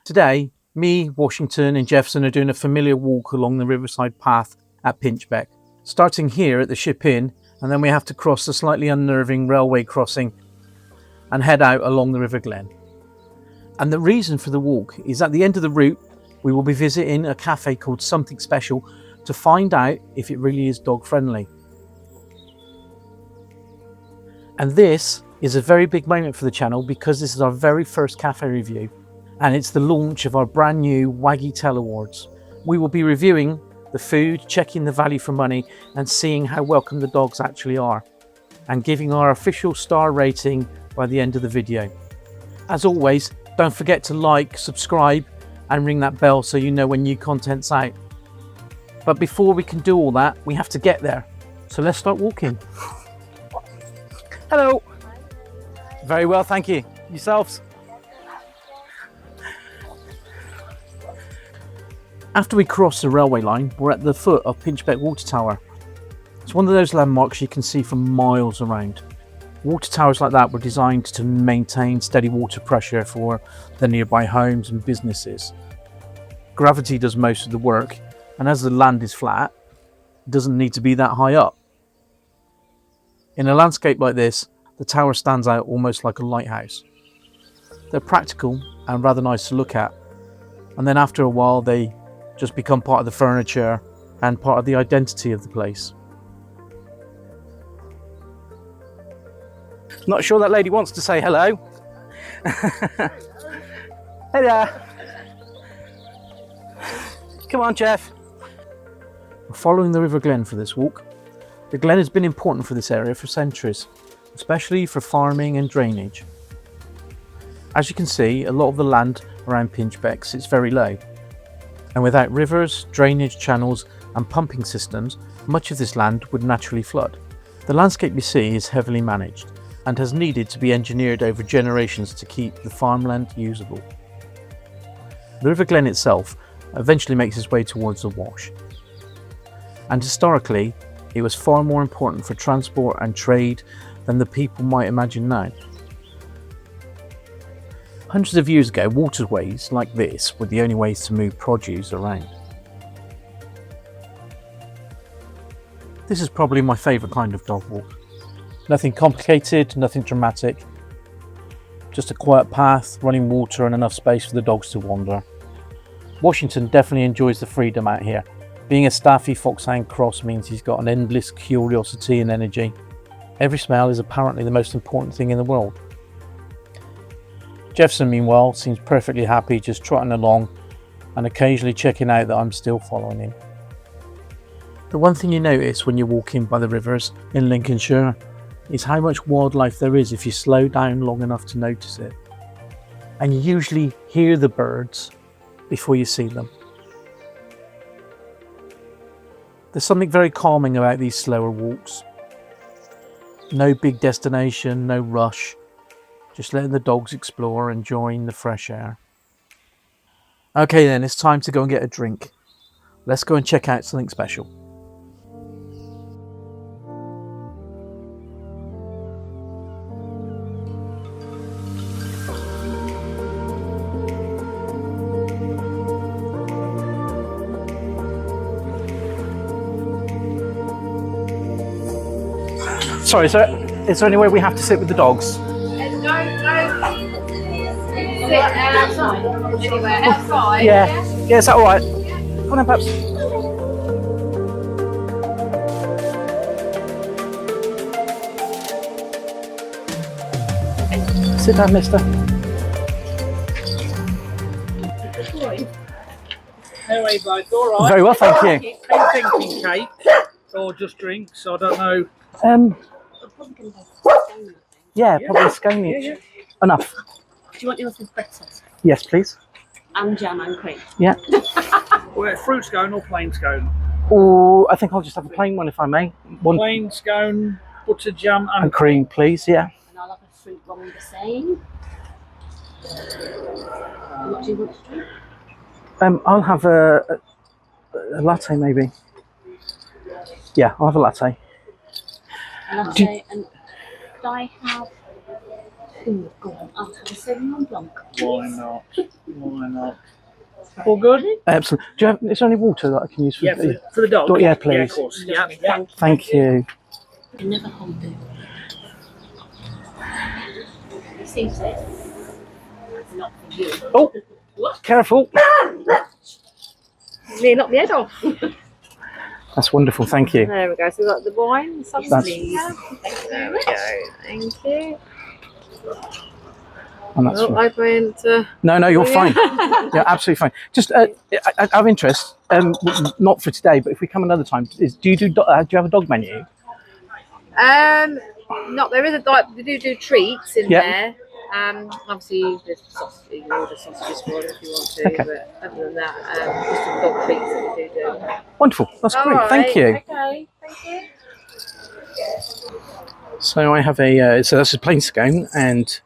Today, me, Washington and Jefferson are doing a familiar walk along the riverside path at Pinchbeck, starting here at the Ship Inn, and then we have to cross the slightly unnerving railway crossing and head out along the River Glen. And the reason for the walk is at the end of the route, we will be visiting a cafe called Something Special to find out if it really is dog friendly. And this is a very big moment for the channel because this is our very first cafe review, and it's the launch of our brand new Waggy Tail Awards. We will be reviewing the food, checking the value for money and seeing how welcome the dogs actually are, and giving our official star rating by the end of the video. As always, don't forget to like, subscribe and ring that bell so you know when new content's out. But before we can do all that, we have to get there. So let's start walking. Hello. Very well, thank you. Yourselves? After we cross the railway line, we're at the foot of Pinchbeck Water Tower. It's one of those landmarks you can see from miles around. Water towers like that were designed to maintain steady water pressure for the nearby homes and businesses. Gravity does most of the work, and as the land is flat, it doesn't need to be that high up. In a landscape like this, the tower stands out almost like a lighthouse. They're practical and rather nice to look at, and then after a while they just become part of the furniture and part of the identity of the place. Not sure that lady wants to say hello. Hey there. Come on, Jeff. We're following the River Glen for this walk. The Glen has been important for this area for centuries, especially for farming and drainage. As you can see, a lot of the land around Pinchbeck sits very low, and without rivers, drainage channels and pumping systems, much of this land would naturally flood. The landscape you see is heavily managed and has needed to be engineered over generations to keep the farmland usable. The River Glen itself eventually makes its way towards the wash, and historically it was far more important for transport and trade than the people might imagine now. Hundreds of years ago, waterways like this were the only ways to move produce around. This is probably my favourite kind of dog walk. Nothing complicated, nothing dramatic. Just a quiet path, running water and enough space for the dogs to wander. Washington definitely enjoys the freedom out here. Being a staffy foxhound cross means he's got an endless curiosity and energy. Every smell is apparently the most important thing in the world. Jefferson, meanwhile, seems perfectly happy just trotting along and occasionally checking out that I'm still following him. The one thing you notice when you're walking by the rivers in Lincolnshire is how much wildlife there is if you slow down long enough to notice it. And you usually hear the birds before you see them. There's something very calming about these slower walks. No big destination, no rush, just letting the dogs explore, enjoying the fresh air. Okay then, it's time to go and get a drink. Let's go and check out Something Special. Sorry, sir, is there anywhere we have to sit with the dogs? Sit outside. Anywhere outside. Yeah, is that alright? Come on then, perhaps. Sit down, mister. How are you both? All right. Very well, thank you. Are you thinking cake or just drinks? I don't know. Yeah, probably scone each. Yeah. Enough. Do you want yours with bread-sauce? Yes, please. And jam and cream. Yeah. Well, fruit scone or plain scone? Or I think I'll just have a plain one if I may. One Plain scone, butter, jam and cream, please. Yeah. And I'll have a fruit one the same. And what do you want to drink? I'll have a latte maybe. Yeah, I'll have a latte. Latte and could I have Ooh, go on, I'll have a Sauvignon Blanc. Why not? Why not? All good? Excellent. Do you have? Is there any water that I can use for? Yeah, for the dog. Yeah, Yeah, please. of course. Yeah, Lovely, yeah. Thank you. I never hold it. Seems it. Not for you. Oh, What? careful. Nearly knocked my head off. That's wonderful. Thank you. There we go. So we've got the wine, some That's- please. There we go. Thank you. And that's Oh, I went. no, you're Oh, yeah. fine. You're absolutely fine. Just out of interest, not for today, but if we come another time, do you do you have a dog menu? Not there is a they do treats in Yeah. there. Obviously the sausage, you can order sausages for it if you want to. Okay. But other than that, just some dog treats that we do. Wonderful. That's great. All Thank right, you. Okay, thank you. So I have a so that's a plain scone and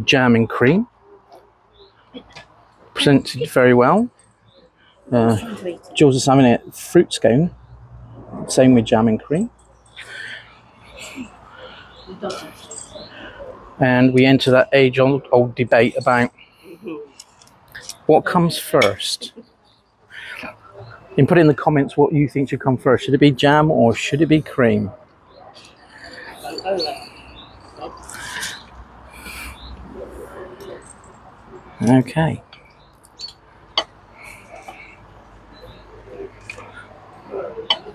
jam and cream. Presented very well. Jules is having a fruit scone. Same with jam and cream. And we enter that age-old debate about what comes first. You can put in the comments what you think should come first. Should it be jam or should it be cream? Okay.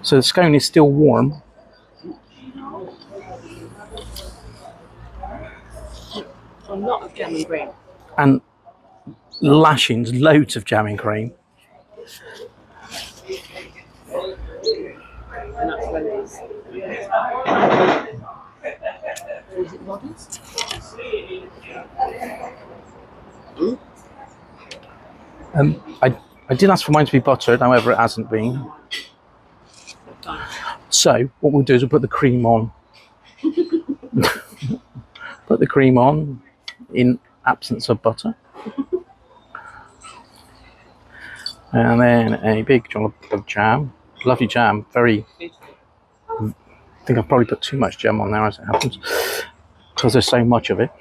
So the scone is still warm. A lot of jam and cream. And lashings, loads of jam and cream. And that's when it's. Is it modest? I did ask for mine to be buttered, however it hasn't been. So what we'll do is we'll put the cream on. Put the cream on in absence of butter. And then a big dollop of jam. Lovely jam, very. I think I've probably put too much jam on there as it happens, because there's so much of it.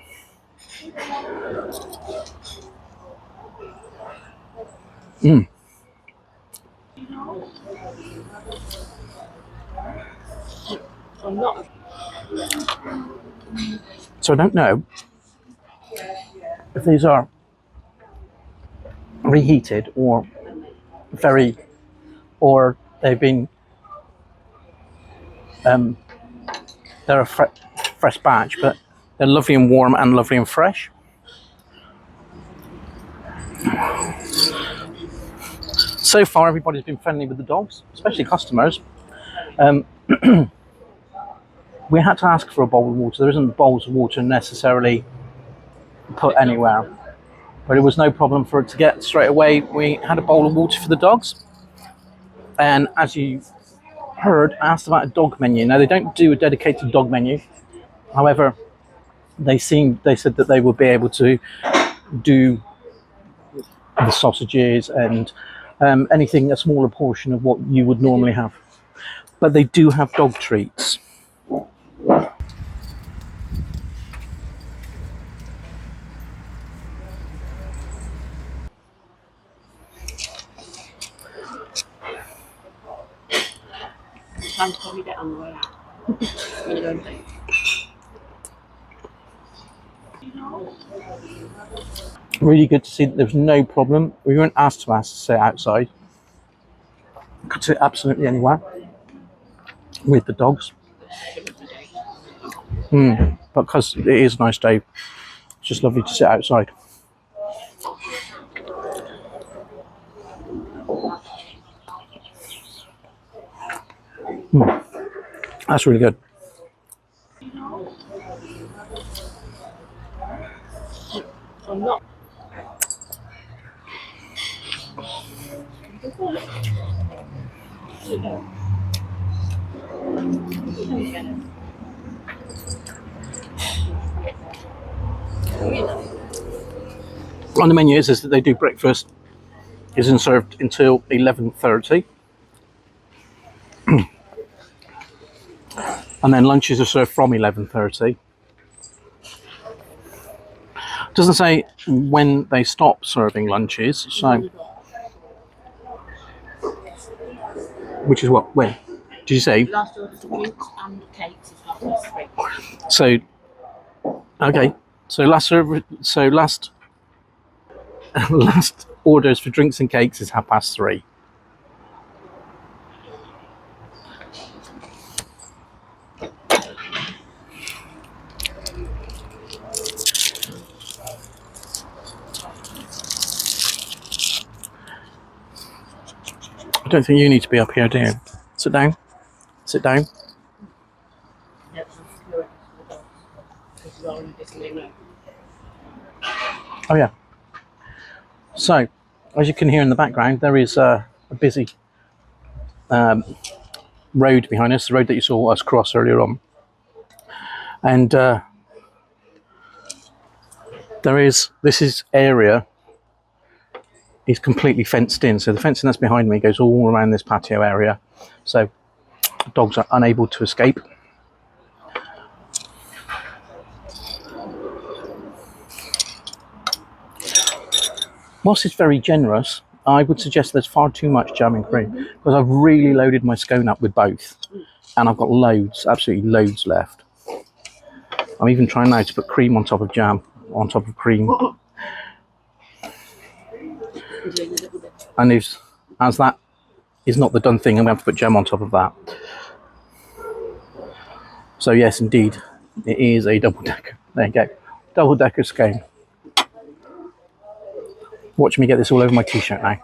I'm not. So I don't know if these are reheated or or they've been they're a fresh batch, but they're lovely and warm and lovely and fresh. So far everybody's been friendly with the dogs, especially customers. We had to ask for a bowl of water. There isn't bowls of water necessarily put anywhere, but it was no problem for it to get straight away. We had a bowl of water for the dogs, and as you heard, asked about a dog menu. Now they don't do a dedicated dog menu, however they said that they would be able to do the sausages and anything, a smaller portion of what you would normally have, but they do have dog treats. Time to probably get on the way out. You don't think? Really good to see that there's no problem. We weren't asked to sit outside. Could sit absolutely anywhere with the dogs. But because it is a nice day, it's just lovely to sit outside. That's really good. I'm not. On the menu is that they do breakfast isn't served until 11:30, and then lunches are served from 11:30. Doesn't say when they stop serving lunches, so which is what, when? Did you say? Last order for drinks and cakes is 3:30. So, okay. So last last orders for drinks and cakes is 3:30. I don't think you need to be up here, do you? Sit down. Sit down. Oh yeah. So, as you can hear in the background, there is a busy road behind us, the road that you saw us cross earlier on. And this area is completely fenced in. So the fencing that's behind me goes all around this patio area. So dogs are unable to escape. Whilst it's very generous, I would suggest there's far too much jam and cream, because I've really loaded my scone up with both, and I've got loads, absolutely loads left. I'm even trying now to put cream on top of jam, on top of cream. And as that is not the done thing, I'm going to have to put jam on top of that. So yes, indeed, it is a double-decker. There you go, double-decker scone. Watch me get this all over my t-shirt now.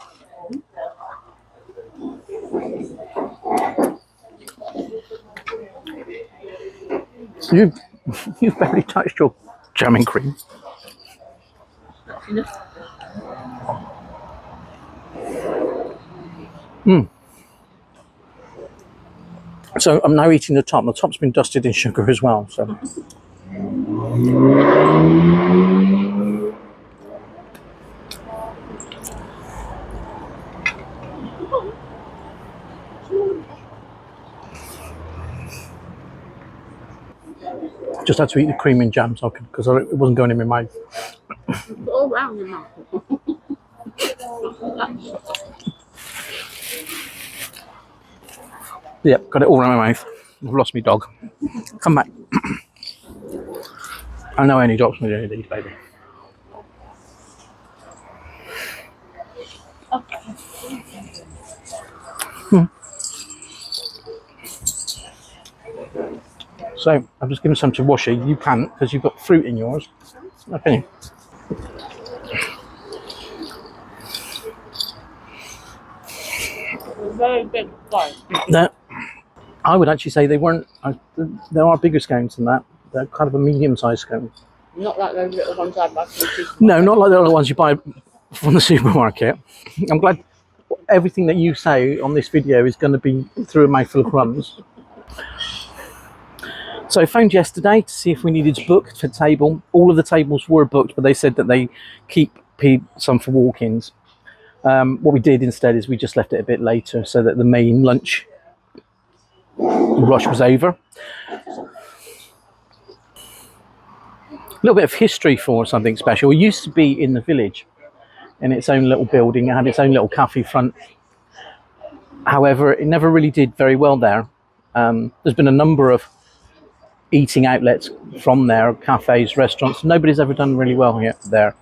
You've barely touched your jam and cream. So I'm now eating the top. The top's been dusted in sugar as well. So. Just had to eat the cream and jam so because it wasn't going in my mouth. All round your mouth. Yep, got it all around my mouth. I've lost my dog. Come back. I know any dog's going to do these, baby. So I've just given some to Washy. You can't because you've got fruit in yours. Okay. Very big bite. I would actually say they weren't. There are bigger scones than that. They're kind of a medium-sized scone. Not like those little ones I buy from the supermarket. No, not like the other ones you buy from the supermarket. I'm glad everything that you say on this video is going to be through a mouthful of crumbs. So I phoned yesterday to see if we needed to book for table. All of the tables were booked, but they said that they keep some for walk-ins. What we did instead is we just left it a bit later so that the main lunch rush was over. A little bit of history for something special. It used to be in the village, in its own little building. It had its own little cafe front. However, it never really did very well there. There's been a number of eating outlets from there, cafes, restaurants. Nobody's ever done really well there.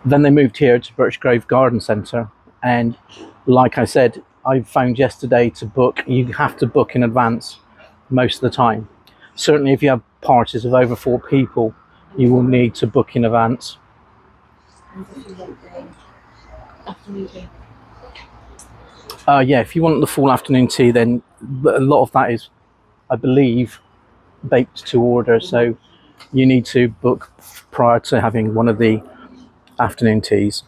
Then they moved here to Birchgrove Garden Centre, and like I said, I found yesterday to book, you have to book in advance most of the time. Certainly if you have parties of over 4 people, you will need to book in advance. Yeah, if you want the full afternoon tea, then a lot of that is, I believe, baked to order, so you need to book prior to having one of the afternoon teas.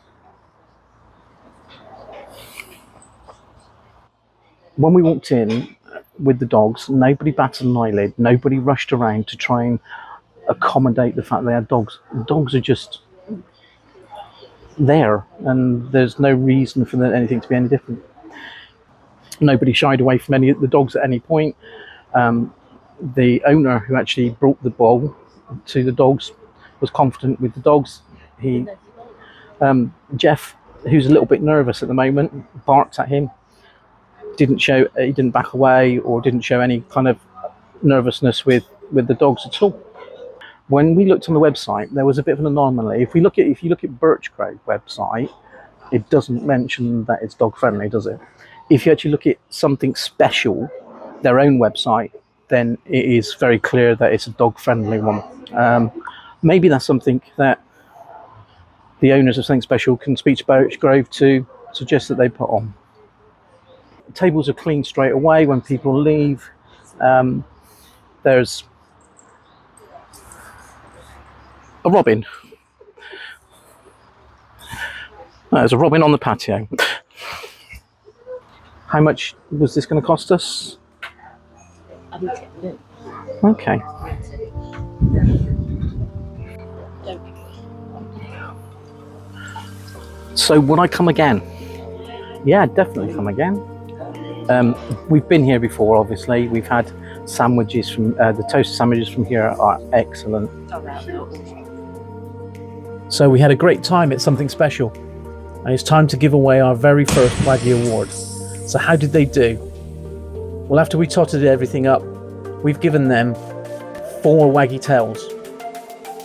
When we walked in with the dogs, nobody batted an eyelid, nobody rushed around to try and accommodate the fact they had dogs. Dogs are just there, and there's no reason for anything to be any different. Nobody shied away from any of the dogs at any point. The owner who actually brought the bowl to the dogs was confident with the dogs. He, Jeff, who's a little bit nervous at the moment, barked at him. He didn't back away or didn't show any kind of nervousness with the dogs at all. When we looked on the website, there was a bit of an anomaly. If you look at Birchgrove website, it doesn't mention that it's dog friendly, does it? If you actually look at something special, their own website, then it is very clear that it's a dog friendly one. Maybe that's something that the owners of Something Special can speak to Birchgrove to suggest that they put on. The tables are cleaned straight away when people leave. There's a robin. There's a robin on the patio. How much was this going to cost us? I need to get the Okay. So would I come again? Yeah, definitely come again. We've been here before, obviously. We've had sandwiches from the toasted sandwiches from here are excellent. So we had a great time at Something Special, and it's time to give away our very first Waggy Award. So how did they do? Well, after we totted everything up, we've given them 4 Waggy Tails.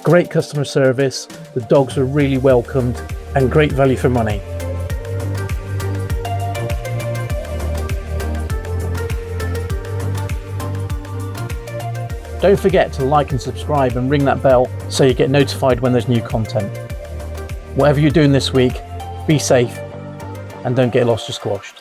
Great customer service, the dogs were really welcomed, and great value for money. Don't forget to like and subscribe and ring that bell so you get notified when there's new content. Whatever you're doing this week, be safe and don't get lost or squashed.